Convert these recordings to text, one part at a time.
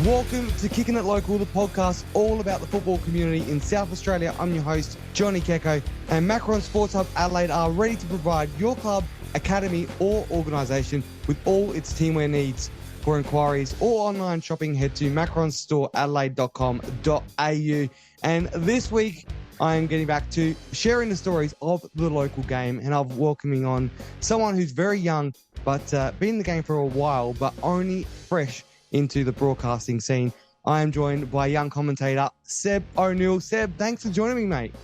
Welcome to Kicking It Local, the podcast all about the football community in South Australia. I'm your host, Johnny Kecko, and Macron Sports Hub Adelaide are ready to provide your club, academy or organisation with all its teamwear needs. For inquiries or online shopping, head to macronstoreadelaide.com.au. And this week, I am getting back to sharing the stories of the local game, and I'm welcoming on someone who's very young, but been in the game for a while, but only fresh into the broadcasting scene. I am joined by young commentator Seb O'Neill. Seb, thanks for joining me, mate.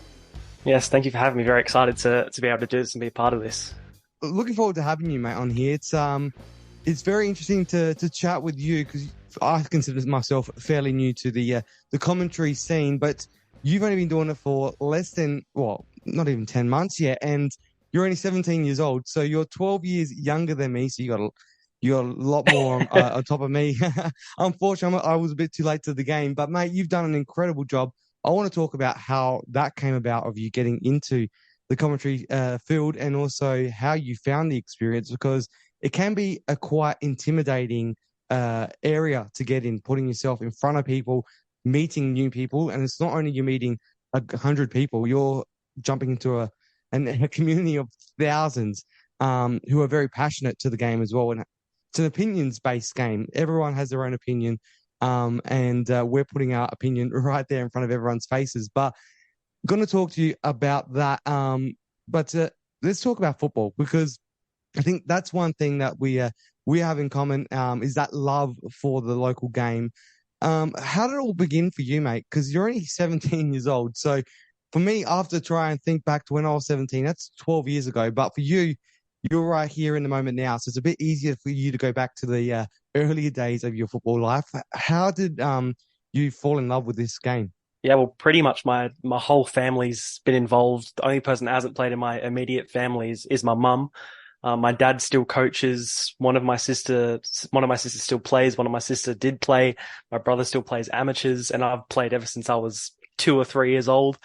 Yes, thank you for having me. Very excited to be able to do this and be a part of this. Looking forward to having you, mate, on here. It's very interesting to chat with you because I consider myself fairly new to the commentary scene, but you've only been doing it for less than, well, not even 10 months yet, and you're only 17 years old, so you're 12 years younger than me, so you got a lot more on top of me. Unfortunately, I was a bit too late to the game, but mate, you've done an incredible job. I want to talk about how that came about of you getting into the commentary field, and also how you found the experience, because it can be a quite intimidating area to get in, putting yourself in front of people, meeting new people. And it's not only you meeting 100 people, you're jumping into a community of thousands who are very passionate to the game as well. And it's an opinions-based game. Everyone has their own opinion, and we're putting our opinion right there in front of everyone's faces. But I'm going to talk to you about that. But let's talk about football, because I think that's one thing that we have in common, is that love for the local game. How did it all begin for you, mate? Because you're only 17 years old. So for me, I have to try and think back to when I was 17. That's 12 years ago. But for you, you're right here in the moment now, so it's a bit easier for you to go back to the earlier days of your football life. How did you fall in love with this game? Yeah, well, pretty much my whole family's been involved. The only person that hasn't played in my immediate family is my mum. My dad still coaches. One of my sisters still plays. One of my sisters did play. My brother still plays amateurs, and I've played ever since I was 2 or 3 years old.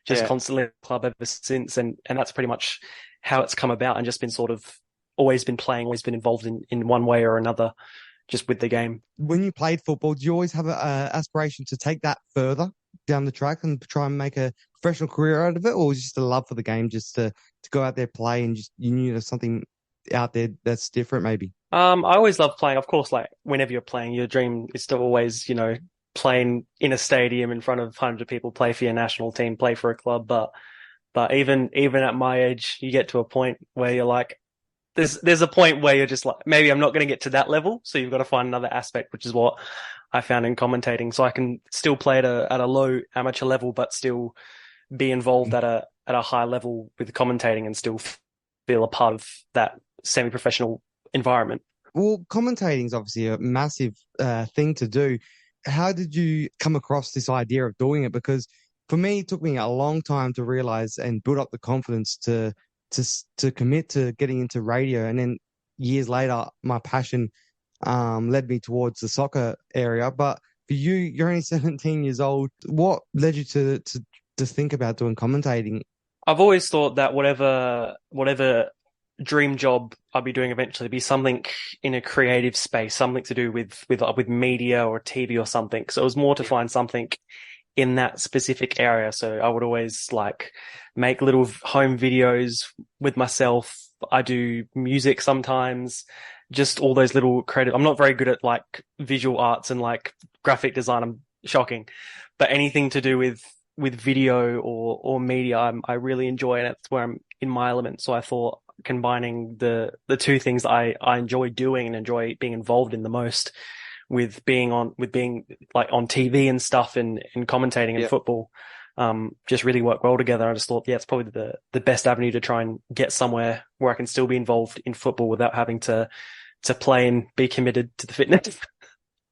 Just constantly at the club ever since, and that's pretty much how it's come about, and just been sort of always been playing, always been involved in one way or another, just with the game. When you played football, do you always have an aspiration to take that further down the track and try and make a professional career out of it, or was it just a love for the game, just to go out there, play, and just you knew there's something out there that's different maybe? I always love playing. Of course, like whenever you're playing, your dream is to always, playing in a stadium in front of 100 people, play for your national team, play for a club. But even at my age, you get to a point where you're like, there's a point where you're just like, maybe I'm not going to get to that level. So you've got to find another aspect, which is what I found in commentating. So I can still play at a low amateur level, but still be involved at a high level with commentating and still feel a part of that semi-professional environment. Well, commentating is obviously a massive thing to do. How did you come across this idea of doing it? Because for me, it took me a long time to realize and build up the confidence to commit to getting into radio. And then years later, my passion led me towards the soccer area. But for you, you're only 17 years old. What led you to think about doing commentating? I've always thought that whatever dream job I'll be doing eventually be something in a creative space, something to do with media or TV or something. So it was more to find something in that specific area. So I would always like make little home videos with myself. I do music sometimes, just all those little creative. I'm not very good at like visual arts and like graphic design. I'm shocking, but anything to do with video or media, I really enjoy, and that's where I'm in my element. So I thought combining the two things that I enjoy doing and enjoy being involved in the most, with being like on TV and stuff and commentating in football, just really work well together. I just thought, it's probably the best avenue to try and get somewhere where I can still be involved in football without having to play and be committed to the fitness.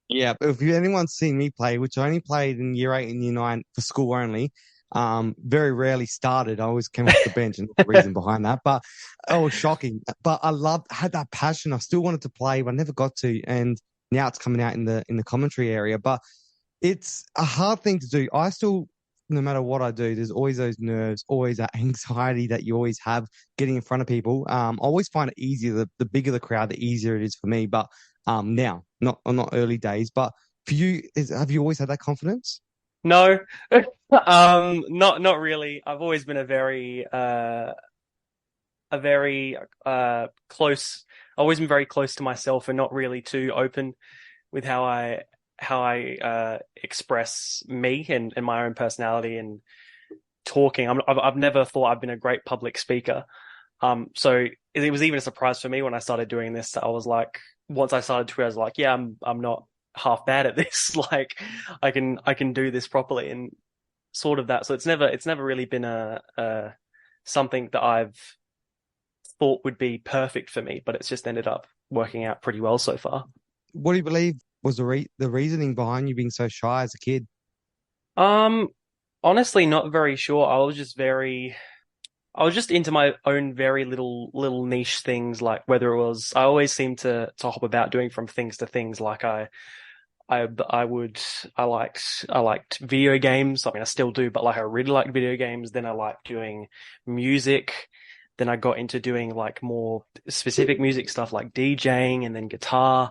Yeah, if anyone's seen me play, which I only played in year 8 and year 9 for school only, very rarely started. I always came off the bench, and the reason behind that. But it was shocking. But I had that passion. I still wanted to play, but I never got to. And now it's coming out in the commentary area. But it's a hard thing to do. I still, no matter what I do, there's always those nerves, always that anxiety that you always have getting in front of people. I always find it easier. The bigger the crowd, the easier it is for me. But now, not early days. But For you, have you always had that confidence? No, not really. I've always been a very close. I've always been very close to myself and not really too open with how I express me and my own personality and talking. I've never thought I've been a great public speaker. So it was even a surprise for me when I started doing this. I was like, once I started Twitter, I was like, yeah, I'm not half bad at this. Like, I can do this properly and sort of that. So it's never really been a something that I've thought would be perfect for me, but it's just ended up working out pretty well so far. What do you believe was the reasoning behind you being so shy as a kid? Um, Honestly, not very sure. I was just into my own very little niche things, like whether it was, I always seemed to hop about doing from things to things. Like I would, I liked video games. I mean, I still do, but like I really liked video games. Then I liked doing music. Then I got into doing like more specific music stuff like DJing and then guitar.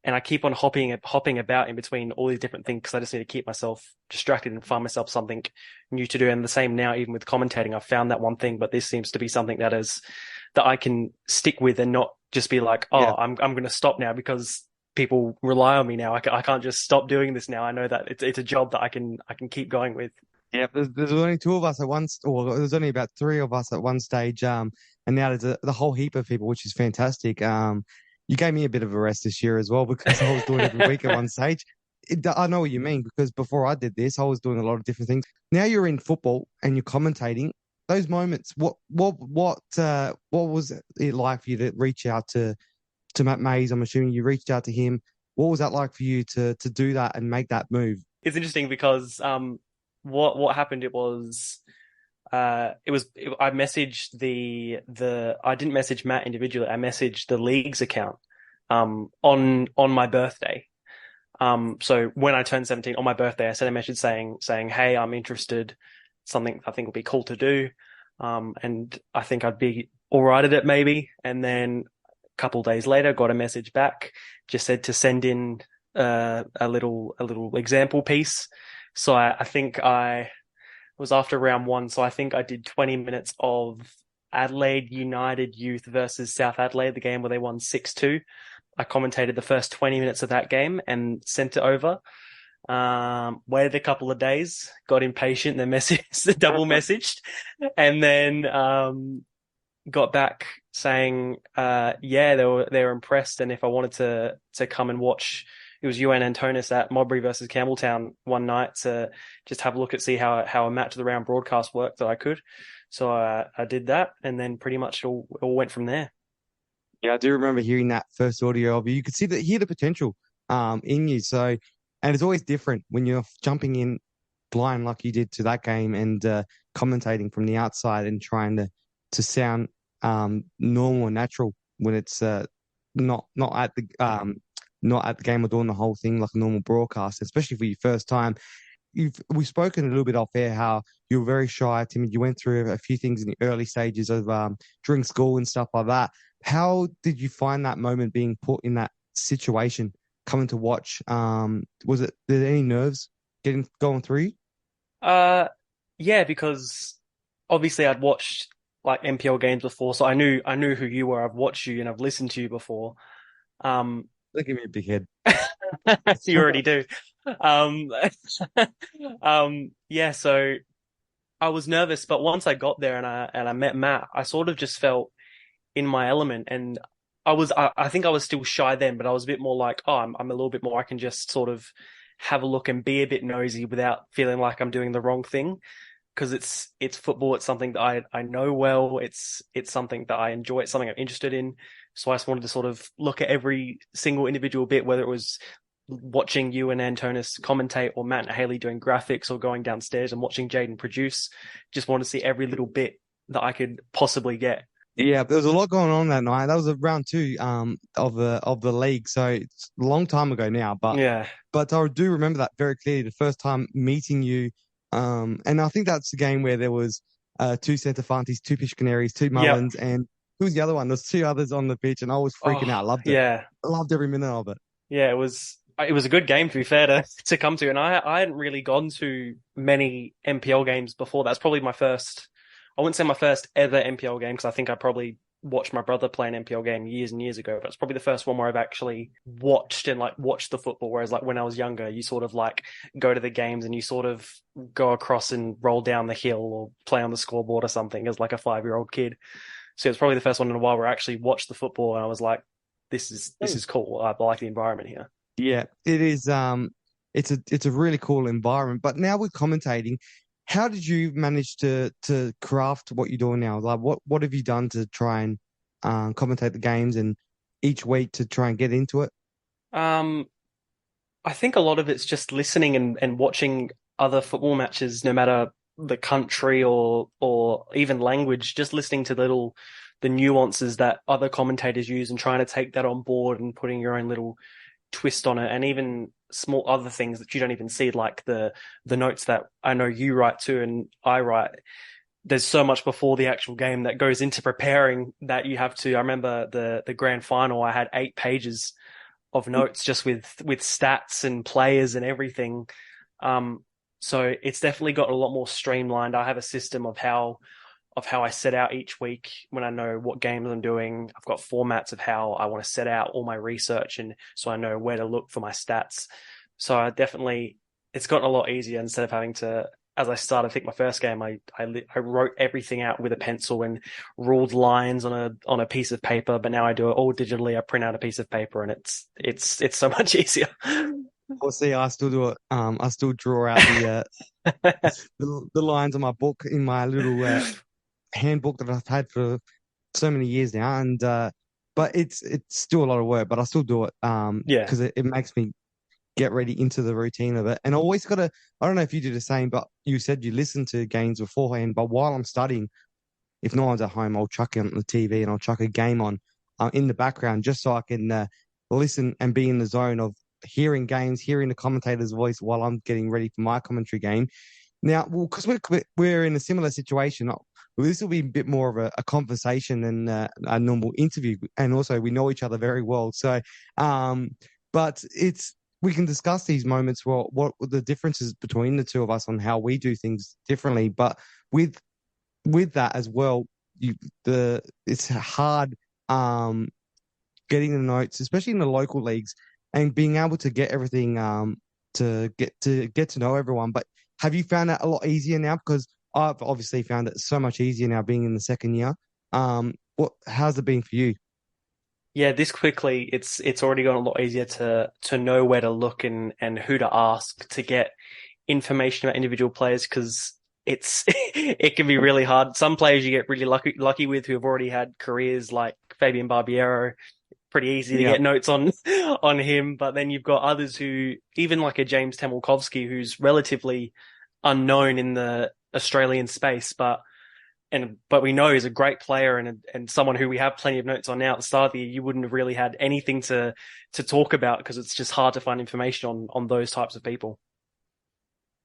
And I keep on hopping about in between all these different things because I just need to keep myself distracted and find myself something new to do. And the same now, even with commentating, I've found that one thing, but this seems to be something that I can stick with and not just be like, Yeah. oh, I'm going to stop now because people rely on me now. I can't just stop doing this now. I know that it's a job that I can keep going with. Yeah, there's only two of us at once, or there's only about three of us at one stage. And now there's the whole heap of people, which is fantastic. You gave me a bit of a rest this year as well because I was doing it every week at one stage. I know what you mean because before I did this, I was doing a lot of different things. Now you're in football and you're commentating. Those moments, what was it like for you to reach out to Matt Mays? I'm assuming you reached out to him. What was that like for you to do that and make that move? It's interesting because what happened, I messaged the I didn't message Matt individually. I messaged the league's account on my birthday. So when I turned 17 on my birthday, I sent a message saying, "Hey, I'm interested. Something I think would be cool to do. And I think I'd be all right at it maybe." And then a couple of days later, got a message back, just said to send in a little example piece. So I think I was after round one. So I think I did 20 minutes of Adelaide United Youth versus South Adelaide, the game where they won 6-2. I commentated the first 20 minutes of that game and sent it over. Waited a couple of days, got impatient, then messaged, double messaged, and then got back saying, yeah, they were impressed, and if I wanted to come and watch, it was UN Antonis at Modbury versus Campbelltown one night to just have a look at see how a match of the round broadcast worked that I could. So I did that, and then pretty much all went from there. Yeah, I do remember hearing that first audio of you. You could hear the potential in you. So, and it's always different when you're jumping in blind like you did to that game and commentating from the outside and trying to sound normal and natural when it's not at the not at the game or doing the whole thing like a normal broadcast, especially for your first time. We've spoken a little bit off air how you were very shy, timid. You went through a few things in the early stages of during school and stuff like that. How did you find that moment being put in that situation, coming to watch? Was it there any nerves going through you? Uh, yeah, because obviously I'd watched like MPL games before, so I knew who you were. I've watched you and I've listened to you before. Um, Look at me, big head. you already do. Um, yeah, so I was nervous, but once I got there and I met Matt, I sort of just felt in my element, and I think I was still shy then, but I was a bit more like, oh, I'm a little bit more. I can just sort of have a look and be a bit nosy without feeling like I'm doing the wrong thing. Because it's football. It's something that I know well. It's something that I enjoy. It's something I'm interested in. So I just wanted to sort of look at every single individual bit, whether it was watching you and Antonis commentate or Matt and Haley doing graphics or going downstairs and watching Jaden produce. Just wanted to see every little bit that I could possibly get. Yeah, there was a lot going on that night. That was a round two of the league, so it's a long time ago now. Yeah. But I do remember that very clearly. The first time meeting you, and I think that's the game where there was two centre fanties, two Pish Canaries, two Yep. Mullins, and who was the other one? There's two others on the pitch, and I was freaking Oh, out. Loved it. yeah. I loved every minute of it. Yeah, it was it was a good game to be fair to come to, and I hadn't really gone to many NPL games before. That's probably my first. I wouldn't say my first ever NPL game because I think I probably watched my brother play an NPL game years and years ago, but it's probably the first one where I've actually watched and like watched the football. Whereas like when I was younger, you sort of like go to the games and you sort of go across and roll down the hill or play on the scoreboard or something as like a 5-year-old kid. So it's probably the first one in a while where I actually watched the football and I was like, this is cool. I like the environment here. Yeah, it is. It's a really cool environment. But now with commentating, how did you manage to craft what you're doing now? Like, what have you done to try and commentate the games and each week to try and get into it? Um, I think a lot of it's just listening and watching other football matches, no matter the country or even language, just listening to the nuances that other commentators use and trying to take that on board and putting your own little twist on it, and even small other things that you don't even see, like the notes that I know you write too and I write. There's so much before the actual game that goes into preparing that you have to. I remember the grand final, I had 8 pages of notes just with stats and players and everything. So it's definitely got a lot more streamlined. I have a system of how I set out each week when I know what games I'm doing. I've got formats of how I want to set out all my research, and so I know where to look for my stats. So it's gotten a lot easier instead of having to. As I started, I think my first game, I wrote everything out with a pencil and ruled lines on a piece of paper. But now I do it all digitally. I print out a piece of paper, and it's so much easier. Well, see, I still do it. I still draw out the lines on my book in my little handbook that I've had for so many years now, and but it's still a lot of work, but I still do it Yeah. because it makes me get ready into the routine of it. And I always gotta, I don't know if you do the same, but you said you listen to games beforehand, but while I'm studying, if no one's at home, I'll chuck it on the TV and I'll chuck a game on in the background just so I can listen and be in the zone of hearing games, hearing the commentator's voice while I'm getting ready for my commentary game. Now, well, because we're in a similar situation, this will be a bit more of a conversation than a normal interview, and also we know each other very well. So, but we can discuss these moments. Well, what the differences between the two of us on how we do things differently. But with that as well, it's hard getting the notes, especially in the local leagues, and being able to get everything to know everyone. But have you found that a lot easier now? Because I've obviously found it so much easier now being in the second year. How's it been for you? Yeah, this quickly, it's already gotten a lot easier to know where to look and who to ask to get information about individual players, because it can be really hard. Some players you get really lucky with who have already had careers, like Fabian Barbiero. Pretty easy to get notes on him, but then you've got others who, even like a James Temelkovsky, who's relatively unknown in the Australian space, but we know he's a great player and someone who we have plenty of notes on now. At the start of the year, you wouldn't have really had anything to talk about because it's just hard to find information on those types of people.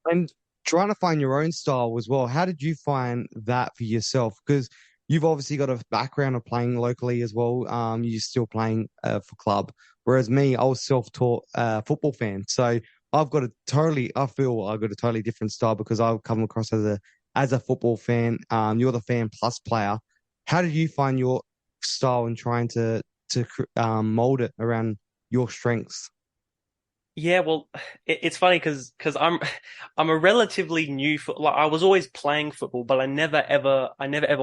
And trying to find your own style as well. How did you find that for yourself? Because you've obviously got a background of playing locally as well. You're still playing for club, whereas me, I was self-taught football fan. So I feel I've got a totally different style because I've come across as a football fan. You're the fan plus player. How did you find your style in trying to mold it around your strengths? Yeah, well, it's funny because I'm a relatively new like I was always playing football, but I never ever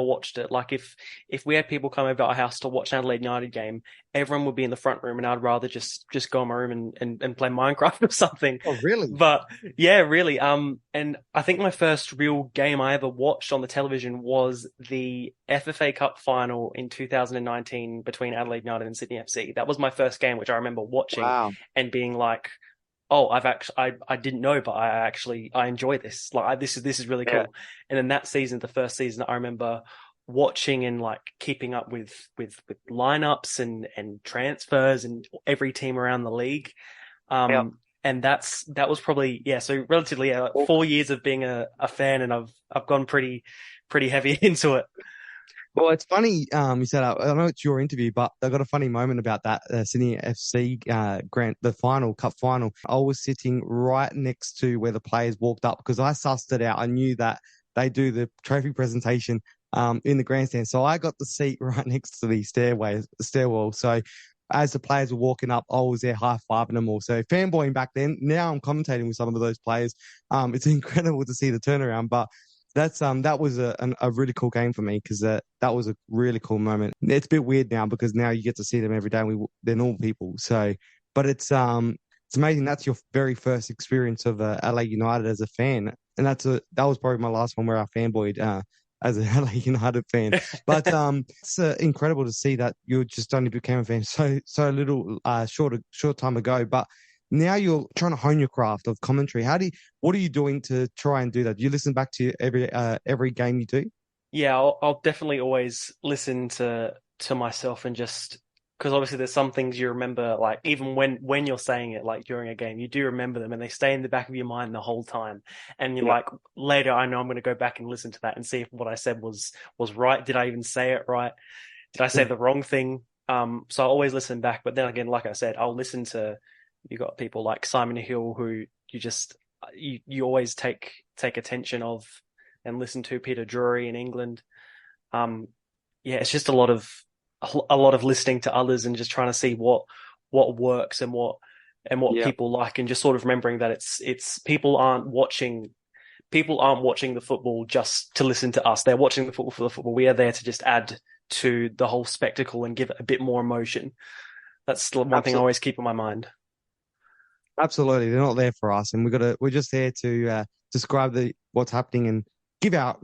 watched it. Like if we had people come over our house to watch an Adelaide United game, everyone would be in the front room, and I'd rather just go in my room and play Minecraft or something. Oh, really? But yeah, really. And I think my first real game I ever watched on the television was the FFA Cup final in 2019 between Adelaide United and Sydney FC. That was my first game, which I remember watching and being like, oh, I didn't know, but I enjoy this. Like this is really cool. And then that season, the first season, I remember watching and like keeping up with lineups and transfers and every team around the league. And that was probably, so relatively 4 years of being a fan, and I've gone pretty heavy into it. Well, it's funny. You said I know it's your interview, but I got a funny moment about that Sydney FC the final cup final. I was sitting right next to where the players walked up because I sussed it out. I knew that they do the trophy presentation in the grandstand, so I got the seat right next to the stairwell. So as the players were walking up, I was there high fiving them all. So fanboying back then. Now I'm commentating with some of those players. It's incredible to see the turnaround, but. That was a really cool game for me because that was a really cool moment. It's a bit weird now because now you get to see them every day. And they're normal people, so but it's amazing. That's your very first experience of LA United as a fan, and that was probably my last one where I fanboyed as an LA United fan. But it's incredible to see that you just only became a fan so little short time ago, but. Now you're trying to hone your craft of commentary. What are you doing to try and do that? Do you listen back to every game you do? Yeah, I'll definitely always listen to myself and just because obviously there's some things you remember, like even when you're saying it, like during a game, you do remember them and they stay in the back of your mind the whole time. And you're like, later, I know I'm going to go back and listen to that and see if what I said was right. Did I even say it right? Did I say Yeah. the wrong thing? So I always listen back. But then again, like I said, I'll listen to you got people like Simon Hill who you always take attention of and listen to Peter Drury in England. Um, yeah, it's just a lot of listening to others and just trying to see what works and what Yeah. people like and just sort of remembering that it's people aren't watching the football just to listen to us. They're watching the football for the football. We are there to just add to the whole spectacle and give it a bit more emotion. That's the one thing I Absolutely. always keep in my mind. Absolutely. They're not there for us, and we're just there to describe what's happening and give not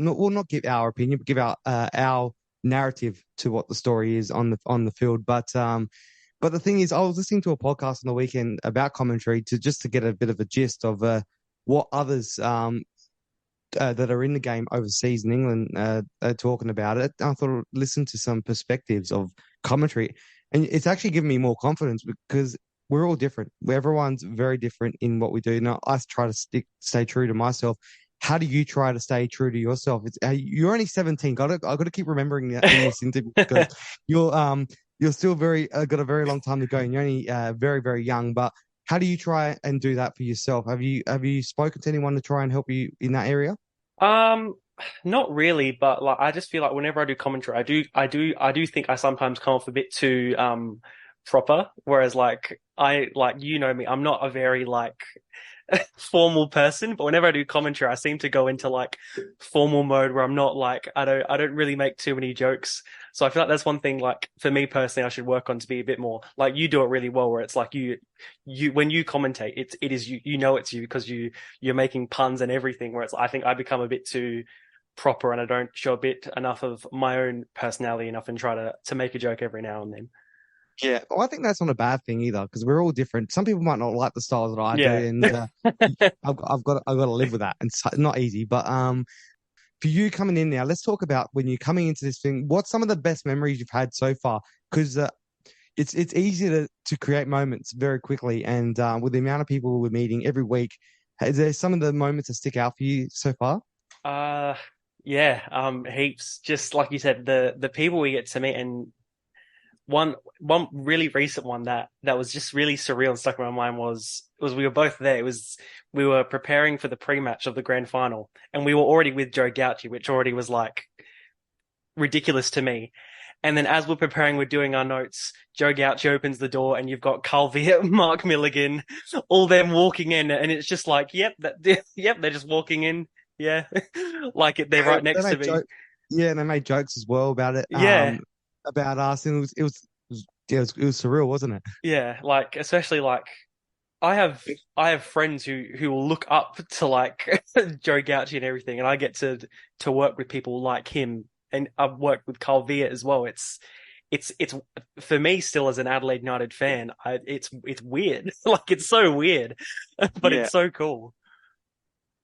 give our opinion, but give our narrative to what the story is on the field. But the thing is, I was listening to a podcast on the weekend about commentary to get a bit of a gist of what others that are in the game overseas in England are talking about it. I thought I'd listen to some perspectives of commentary, and it's actually given me more confidence because we're all different. Everyone's very different in what we do. Now, I try to stay true to myself. How do you try to stay true to yourself? You're only 17. I got to keep remembering that in this interview because you're still got a very long time to go, and you're only very very young. But how do you try and do that for yourself? Have you spoken to anyone to try and help you in that area? Um, Not really, but like I just feel like whenever I do commentary, I do think I sometimes come off a bit too proper. Whereas like you know me, I'm not a very like formal person, but whenever I do commentary, I seem to go into like formal mode where I'm not like I don't really make too many jokes. So I feel like that's one thing like for me personally I should work on to be a bit more like you do it really well where it's like you when you commentate it is you know it's you because you're making puns and everything where it's I think I become a bit too proper and I don't show a bit enough of my own personality enough and try to make a joke every now and then. Yeah, well, I think that's not a bad thing either because we're all different. Some people might not like the styles that I do, Yeah. and I've got to live with that. And it's not easy, but for you coming in now, let's talk about when you're coming into this thing. What's some of the best memories you've had so far? Because it's easy to create moments very quickly, and with the amount of people we're meeting every week, is there some of the moments that stick out for you so far? Uh yeah, heaps. Just like you said, the people we get to meet and one really recent one that was just really surreal and stuck in my mind was we were both there. We were preparing for the pre-match of the grand final, and we were already with Joe Gauchi, which already was like ridiculous to me. And then as we're preparing, we're doing our notes. Joe Gauchi opens the door, and you've got Carl Viet, Mark Milligan, all them walking in, and it's just like, yep, yep, they're just walking in, yeah, like they're Yeah, right they next to made me, yeah, and they made jokes as well about it, yeah. about us, and yeah, it was surreal, wasn't it? Yeah, like especially like I have friends who will look up to like Joe Gauchi and everything, and I get to work with people like him, and I've worked with Carl Viet as well. It's for me still as an Adelaide United fan, it's weird, like it's so weird, but Yeah. it's so cool.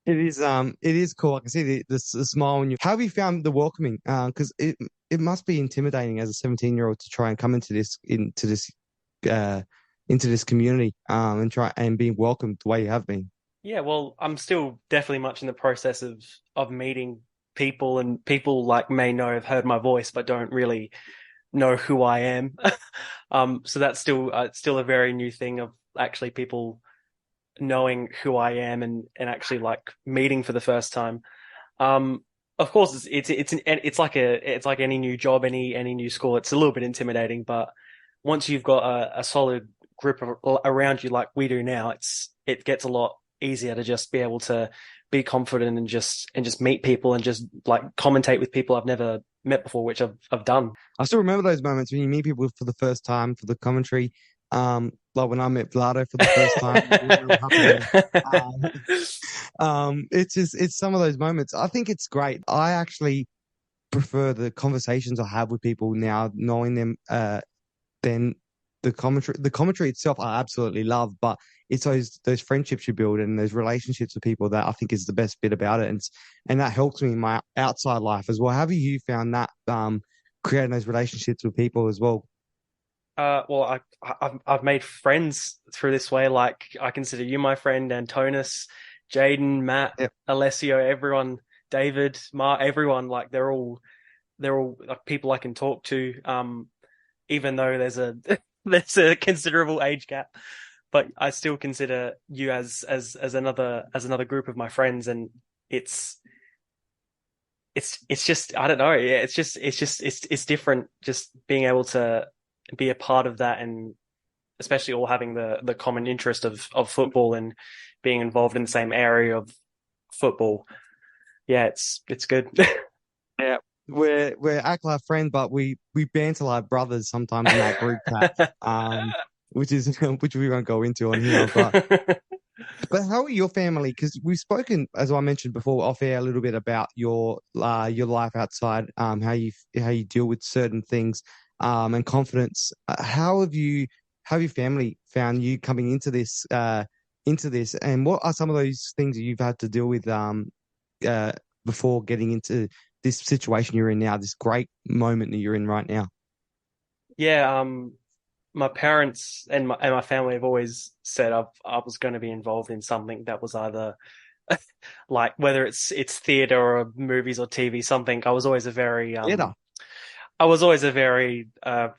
It is cool. I can see the smile on you. How have you found the welcoming? Because it must be intimidating as a 17-year-old to try and come uh into this community and try and being welcomed the way you have been. Yeah, well, I'm still definitely much in the process of meeting people, and people like may know have heard my voice but don't really know who I am. So that's still a very new thing of actually people knowing who I am and actually like meeting for the first time. Um, of course, it's like any new job, any new school. It's a little bit intimidating, but once you've got a solid group around you like we do now, it gets a lot easier to just be able to be confident and just meet people and just like commentate with people I've never met before, which I've done. I still remember those moments when you meet people for the first time for the commentary. Like when I met Vlado for the first time, it was real happy. It's some of those moments. I think it's great. I actually prefer the conversations I have with people now, knowing them, than the commentary. The commentary itself, I absolutely love, but it's those friendships you build and those relationships with people that I think is the best bit about it, and that helps me in my outside life as well. How have you found that creating those relationships with people as well? Well, I've made friends through this way. Like I consider you my friend, Antonis, Jaden, Matt, Yep. Alessio, everyone, David, Mark, everyone. Like they're all like people I can talk to. Even though there's a there's a considerable age gap, but I still consider you as another group of my friends, and it's it's just I don't know. Yeah, it's different just being able to be a part of that, and especially all having the common interest of football and being involved in the same area of football. Yeah, it's good. Yeah, we're act like friends, but we banter like brothers sometimes in that group chat. Which is which we won't go into on here. But how are your family? Because we've spoken, as I mentioned before, off air a little bit about your life outside, how you deal with certain things, and confidence. How have your family found you coming into this, and what are some of those things that you've had to deal with uh before getting into this situation you're in now, this great moment that you're in right now? Yeah, my parents and my family have always said I was going to be involved in something that was either like whether it's theater or movies or TV, something. Yeah, I was always a very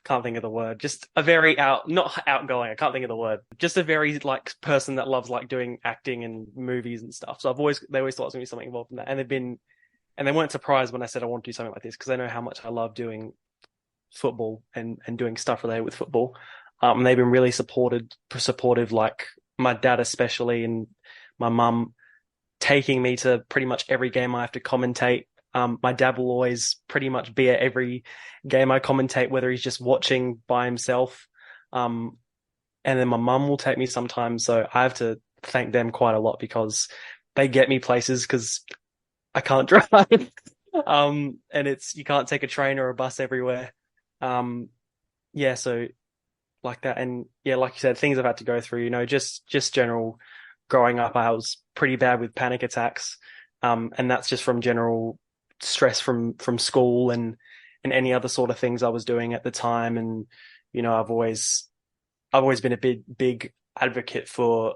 can't think of the word, just a very not outgoing, I can't think of the word. Just a very like person that loves like doing acting and movies and stuff. So they always thought I was going to be something involved in that. And they weren't surprised when I said I want to do something like this because they know how much I love doing football and doing stuff related with football. And they've been really supportive, like my dad especially, and my mum taking me to pretty much every game I have to commentate. My dad will always pretty much be at every game I commentate, whether he's just watching by himself. And then my mum will take me sometimes. So I have to thank them quite a lot because they get me places because I can't drive. And you can't take a train or a bus everywhere. Yeah, so like that. And yeah, like you said, things I've had to go through, just general growing up, I was pretty bad with panic attacks. And that's just from general stress from school and any other sort of things I was doing at the time. And, I've always been a big advocate for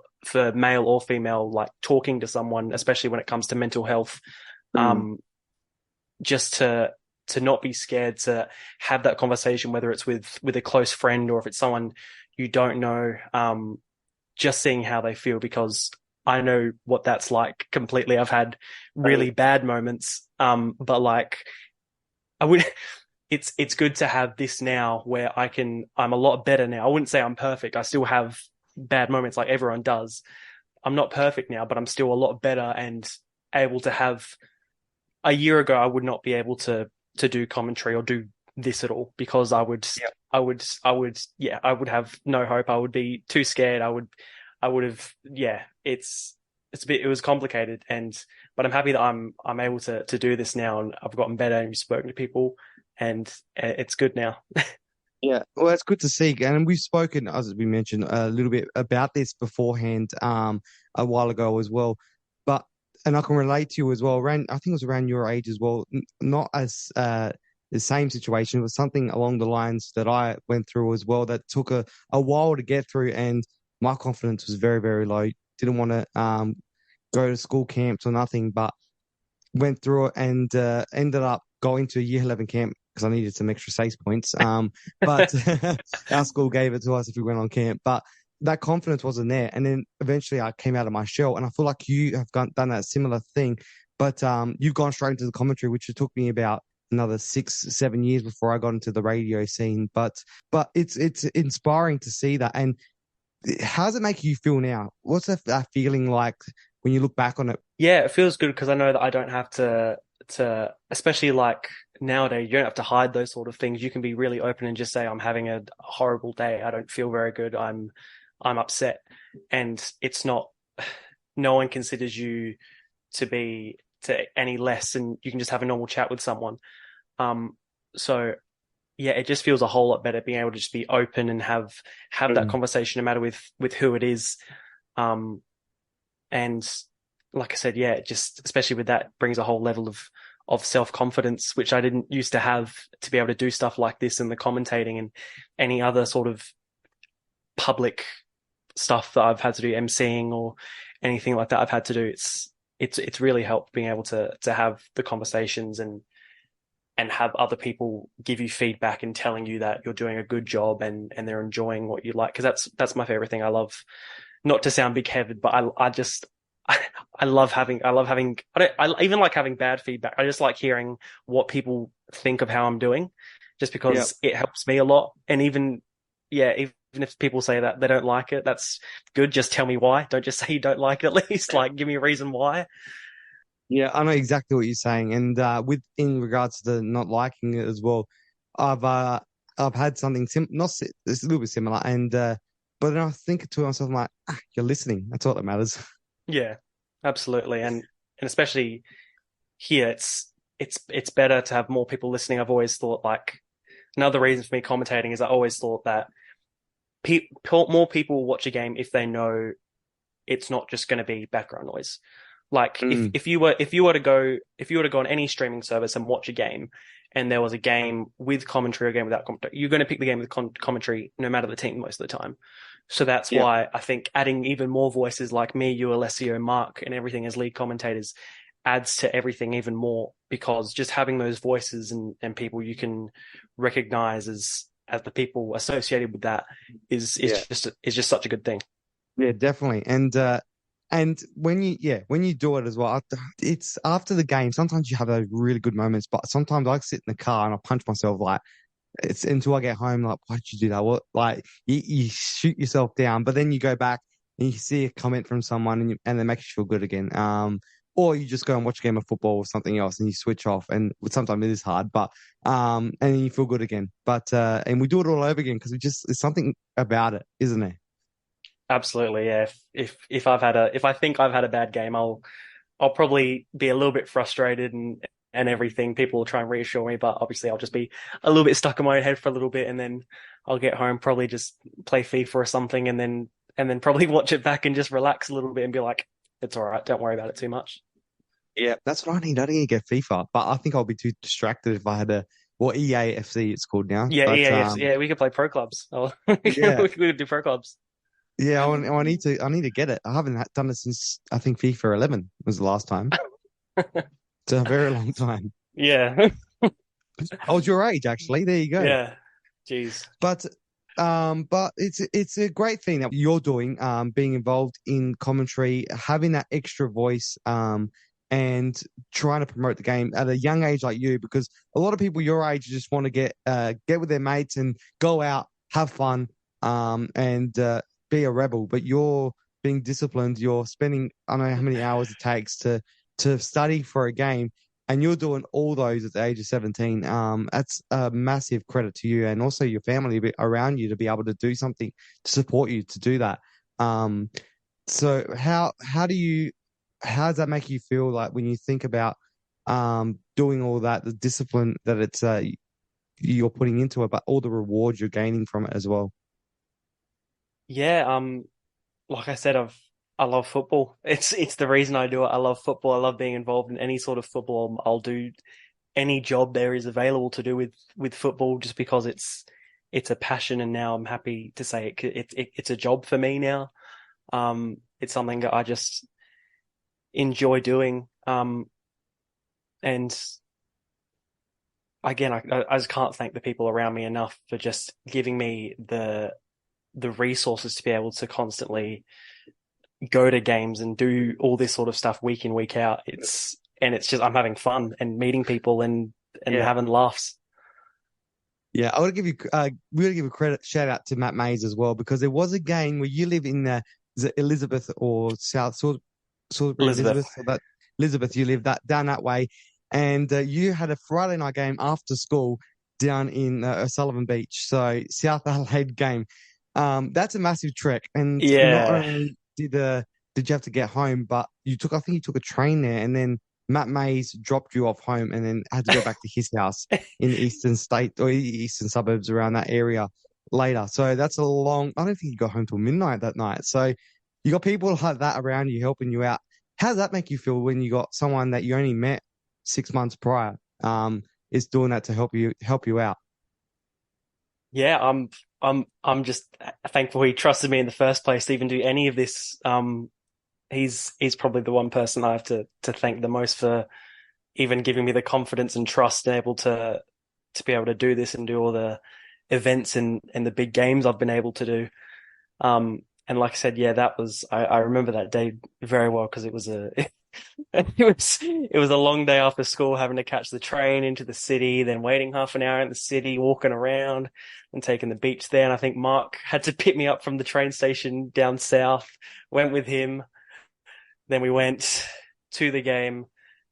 male or female, like talking to someone, especially when it comes to mental health. Mm. Just to not be scared to have that conversation, whether it's with a close friend or if it's someone you don't know, just seeing how they feel, because I know what that's like completely. I've had really bad moments, but like I would. It's good to have this now where I'm a lot better now. I wouldn't say I'm perfect. I still have bad moments like everyone does. I'm not perfect now, but I'm still a lot better and able to have. A year ago, I would not be able to do commentary or do this at all because Yeah. I would have no hope. I would be too scared. I would have, yeah, it was complicated, but I'm happy that I'm able to do this now, and I've gotten better and spoken to people, and it's good now. Yeah, well, that's good to see. And we've spoken, as we mentioned, a little bit about this beforehand, a while ago as well. But and I can relate to you as well. Around, I think it was around your age as well. Not as the same situation. It was something along the lines that I went through as well. That took a while to get through, and my confidence was very, very low. Didn't want to go to school camps or nothing. But went through it and ended up going to a year 11 camp because I needed some extra SACE points. But our school gave it to us if we went on camp. But that confidence wasn't there. And then eventually I came out of my shell, and I feel like you have done that similar thing. But you've gone straight into the commentary, which it took me about another 6, 7 years before I got into the radio scene. But it's inspiring to see that. And how does it make you feel now? What's that feeling like when you look back on it? Yeah, it feels good because I know that I don't have to especially like nowadays, you don't have to hide those sort of things. You can be really open and just say, I'm having a horrible day. I don't feel very good. I'm upset. And it's not, no one considers you to any less, and you can just have a normal chat with someone. So yeah, it just feels a whole lot better being able to just be open and have that conversation, no matter with who it is. And like I said, yeah, just especially with that brings a whole level of self-confidence, which I didn't used to have, to be able to do stuff like this and the commentating and any other sort of public stuff that I've had to do, emceeing or anything like that I've had to do. It's really helped being able to have the conversations and have other people give you feedback and telling you that you're doing a good job and they're enjoying what you like. Because that's my favorite thing. I love, not to sound big-headed, but I love having, I even like having bad feedback. I just like hearing what people think of how I'm doing, just because it helps me a lot. And even if people say that they don't like it, that's good. Just tell me why. Don't just say you don't like it. At least like give me a reason why. Yeah, I know exactly what you're saying. And in regards to the not liking it as well, I've had something it's a little bit similar. And but then I think to myself, I'm like, you're listening. That's all that matters. Yeah, absolutely. And especially here, it's better to have more people listening. I've always thought, like, another reason for me commentating is I always thought that more people will watch a game if they know it's not just going to be background noise. Like if you were to go on any streaming service and watch a game, and there was a game with commentary or a game without commentary, you're going to pick the game with commentary no matter the team most of the time. So that's why I think adding even more voices like me, you, Alessio, Mark, and everything as lead commentators adds to everything even more, because just having those voices and people you can recognize as the people associated with that is just such a good thing. Yeah, definitely. And when you do it as well, it's after the game. Sometimes you have those really good moments, but sometimes I sit in the car and I punch myself, like, it's until I get home, like, why did you do that? What, like, you shoot yourself down, but then you go back and you see a comment from someone and they make you feel good again. Or you just go and watch a game of football or something else and you switch off, and sometimes it is hard, but and then you feel good again. But and we do it all over again because it's something about it, isn't there? Absolutely, yeah. If I think I've had a bad game, I'll probably be a little bit frustrated and everything. People will try and reassure me, but obviously I'll just be a little bit stuck in my own head for a little bit, and then I'll get home, probably just play FIFA or something, and then probably watch it back and just relax a little bit and be like, it's all right, don't worry about it too much. Yeah, that's what I need. I need to get FIFA, but I think I'll be too distracted if I had EAFC it's called now. Yeah, But yeah, we could play pro clubs. yeah, we could do pro clubs. yeah, I need to get it. I haven't done it since I think FIFA 11 was the last time. It's a very long time. Yeah. I was your age, actually. There you go. Yeah. Jeez. But it's a great thing that you're doing, being involved in commentary, having that extra voice, and trying to promote the game at a young age like you, because a lot of people your age just want to get with their mates and go out, have fun, and be a rebel. But you're being disciplined. You're spending, I don't know how many hours it takes to study for a game, and you're doing all those at the age of 17. That's a massive credit to you and also your family around you to be able to do something to support you to do that. So how does that make you feel, like, when you think about doing all that, the discipline that it's you're putting into it, but all the rewards you're gaining from it as well? Yeah, like I said, I love football. It's the reason I do it. I love football. I love being involved in any sort of football. I'll do any job there is available to do with football, just because it's a passion, and now I'm happy to say it's a job for me now. It's something that I just enjoy doing. And again, I just can't thank the people around me enough for just giving me the resources to be able to constantly go to games and do all this sort of stuff week in, week out. It's just I'm having fun and meeting people and Yeah. having laughs. Yeah, I want to give you we got to give a credit shout out to Matt Mays as well because there was a game where you live in is it Elizabeth or South Salisbury Elizabeth Elizabeth. or that Elizabeth you live that down that way, and you had a Friday night game after school down in Sullivan Beach, so South Adelaide game. That's a massive trek, and not Yeah. only did you have to get home, but I think you took a train there, and then Matt Mays dropped you off home, and then had to go back to his house in the eastern state or eastern suburbs around that area later. So that's a long. I don't think you got home till midnight that night. So you got people like that around you helping you out. How does that make you feel when you got someone that you only met 6 months prior, is doing that to help you out? Yeah, I'm just thankful he trusted me in the first place to even do any of this. He's probably the one person I have to thank the most for even giving me the confidence and trust and able to be able to do this and do all the events and the big games I've been able to do. And like I said, yeah, I remember that day very well because it was it was a long day after school, having to catch the train into the city, then waiting half an hour in the city, walking around and taking the beach there. And I think Mark had to pick me up from the train station down south, went with him. Then we went to the game,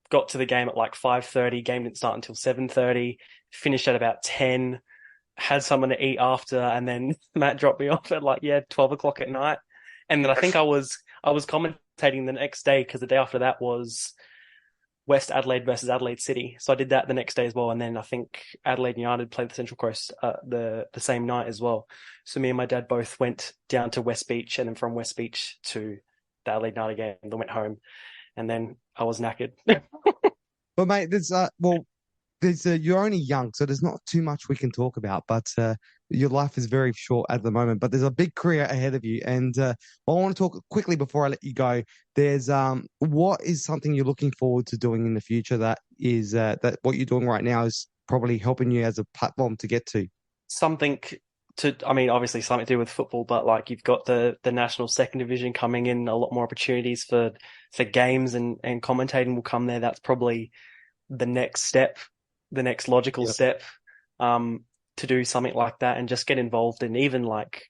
got to the game at like 5:30. Game didn't start until 7:30, finished at about 10, had someone to eat after, and then Matt dropped me off at like, yeah, 12 o'clock at night. And then I think I was commentating the next day because the day after that was West Adelaide versus Adelaide City. So I did that the next day as well. And then I think Adelaide United played the Central Coast the same night as well. So me and my dad both went down to West Beach and then from West Beach to the Adelaide United game. Then went home and then I was knackered. But mate, you're only young, so there's not too much we can talk about. But your life is very short at the moment. But there's a big career ahead of you. And I want to talk quickly before I let you go. There's what is something you're looking forward to doing in the future that is that what you're doing right now is probably helping you as a platform to get to. Something I mean, obviously something to do with football, but like you've got the national second division coming in, a lot more opportunities for games and commentating will come there. That's probably the next step, the next logical Yep. step, to do something like that and just get involved in even like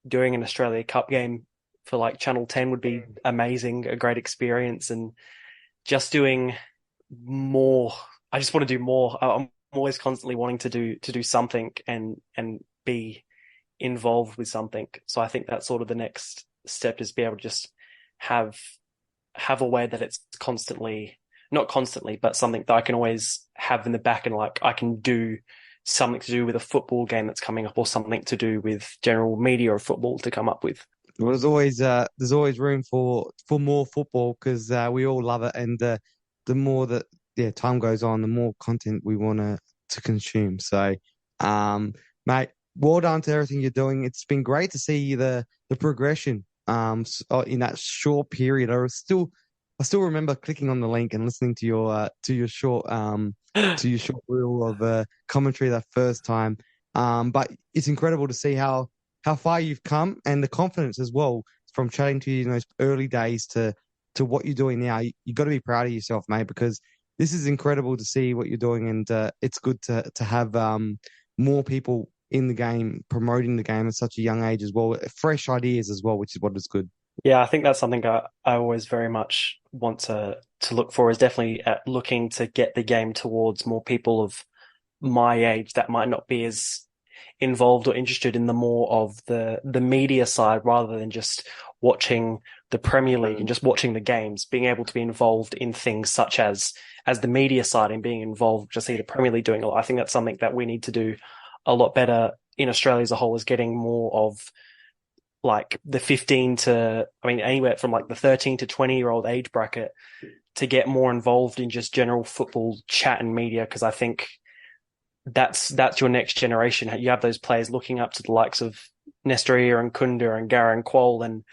doing an Australia Cup game for like Channel 10 would be amazing, a great experience and just doing more. I just want to do more. I'm always constantly wanting to do something and be involved with something. So I think that's sort of the next step is be able to just have a way that it's constantly, not constantly, but something that I can always have in the back and like I can do something to do with a football game that's coming up or something to do with general media or football to come up with. Well, there's always room for more football because we all love it, and the more that time goes on, the more content we want to consume. So, mate, well done to everything you're doing. It's been great to see the progression in that short period. I still remember clicking on the link and listening to your short reel of commentary that first time. But it's incredible to see how far you've come and the confidence as well from chatting to you in those early days to what you're doing now. You got to be proud of yourself, mate, because this is incredible to see what you're doing, and it's good to have more people in the game promoting the game at such a young age as well, fresh ideas as well, which is what is good. Yeah, I think that's something I always very much want to look for is definitely at looking to get the game towards more people of my age that might not be as involved or interested in the more of the media side rather than just watching the Premier League and just watching the games, being able to be involved in things such as the media side and being involved, just see the Premier League doing a lot. I think that's something that we need to do a lot better in Australia as a whole is getting more of like the 15 to, I mean, anywhere from like the 13 to 20-year-old age bracket to get more involved in just general football chat and media. Cause I think that's your next generation. You have those players looking up to the likes of Nestoria and Kunda and Garang Quol and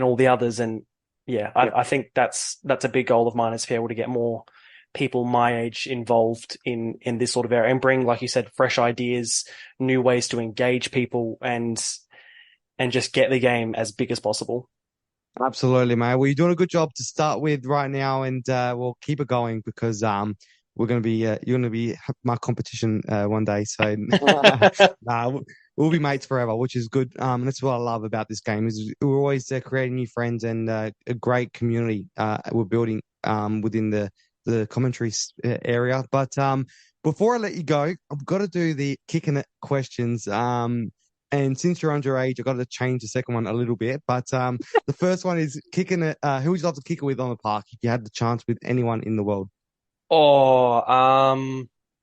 all the others. And yeah, I think that's a big goal of mine is to be able to get more people my age involved in this sort of area and bring, like you said, fresh ideas, new ways to engage people and just get the game as big as possible. Absolutely, mate. Well, you're doing a good job to start with right now, and we'll keep it going because we're going to be you're going to be my competition one day. So nah, we'll be mates forever, which is good. And that's what I love about this game is we're always creating new friends and a great community we're building within the commentary area. But before I let you go, I've got to do the kicking it questions. And since you're underage, I've got to change the second one a little bit. But the first one is kicking it. Who would you love to kick it with on the park if you had the chance with anyone in the world? Oh,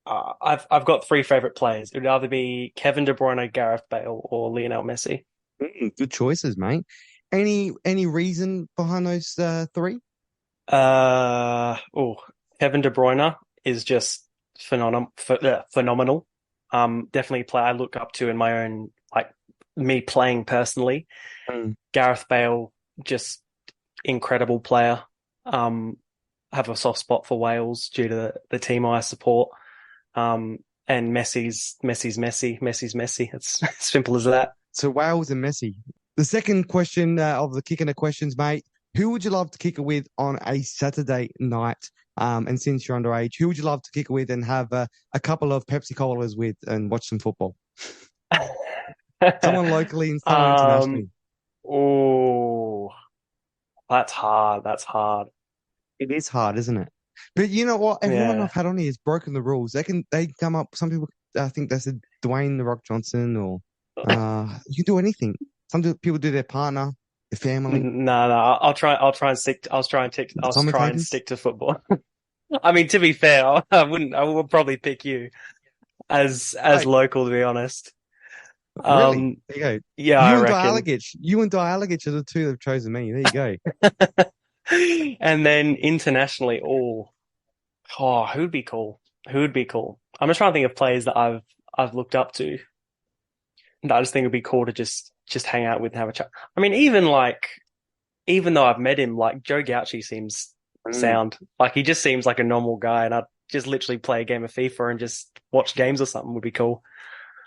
I've got three favorite players. It would either be Kevin De Bruyne, Gareth Bale, or Lionel Messi. Good choices, mate. Any reason behind those three? Kevin De Bruyne is just phenomenal. Definitely a player I look up to in my own, like me playing personally. Gareth Bale, just incredible player. Have a soft spot for Wales due to the team I support. And Messi's Messi. It's as simple as that. So Wales and Messi. The second question of the kicking the questions, mate. Who would you love to kick it with on a Saturday night? And since you're underage, who would you love to kick it with and have a couple of Pepsi Colas with and watch some football? Someone locally and someone internationally. Oh, that's hard. It is hard, isn't it? But you know what? Everyone I've had on here has broken the rules. They come up. Some people, I think they said Dwayne the Rock Johnson, or you can do anything. Some people do their partner, their family. No. I'll try and stick. I'll try and stick to football. I mean, to be fair, I would probably pick you as local, to be honest. Really? There you go. Yeah, you and Dialogich are the two that have chosen me. There you go. And then internationally, who would be cool? I'm just trying to think of players that I've looked up to. That I just think would be cool to just hang out with and have a chat. I mean, even though I've met him, like Joe Gauchi seems sound. Like he just seems like a normal guy, and I'd just literally play a game of FIFA and just watch games or something would be cool.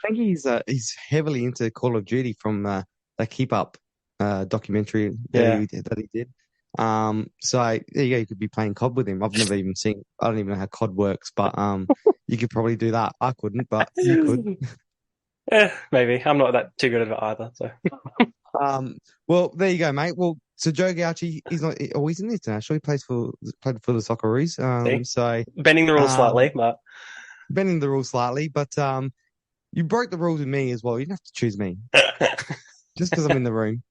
I think he's heavily into Call of Duty from that Keep Up documentary that he did. So there you go. You could be playing COD with him. I've never even seen. I don't even know how COD works, but you could probably do that. I couldn't, but you could. Maybe. I'm not that too good at it either. So. Well, there you go, mate. Well, so Joe Gauchi, he's in the international. He played for the Socceroos. So bending the rules slightly, but you broke the rules with me as well. You didn't have to choose me just because I'm in the room.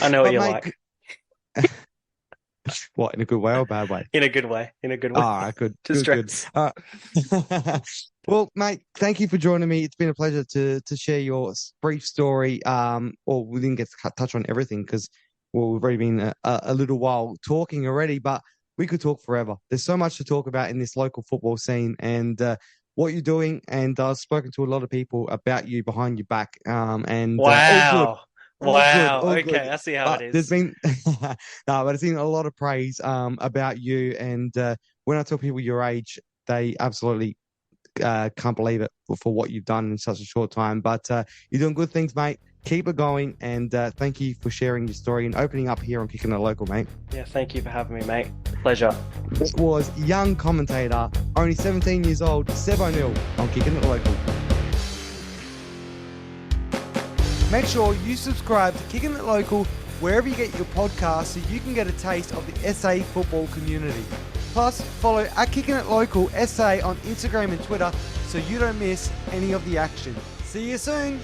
I know what you like. What, in a good way or a bad way? In a good way. All right, good. Good. Well, mate, thank you for joining me. It's been a pleasure to share your brief story. Or we didn't get to touch on everything because we've already been a little while talking already, but we could talk forever. There's so much to talk about in this local football scene and what you're doing. And I've spoken to a lot of people about you behind your back. And wow. All okay, good. I see how it is. There's been but it's been a lot of praise about you, and when I tell people your age, they absolutely can't believe it for what you've done in such a short time. But you're doing good things, mate. Keep it going, and thank you for sharing your story and opening up here on Kicking It Local, mate. Yeah, thank you for having me, mate. Pleasure. This was young commentator, only 17 years old, Seb O'Neill on Kicking It Local. Make sure you subscribe to Kicking It Local wherever you get your podcasts so you can get a taste of the SA football community. Plus, follow at Kicking It Local SA on Instagram and Twitter so you don't miss any of the action. See you soon!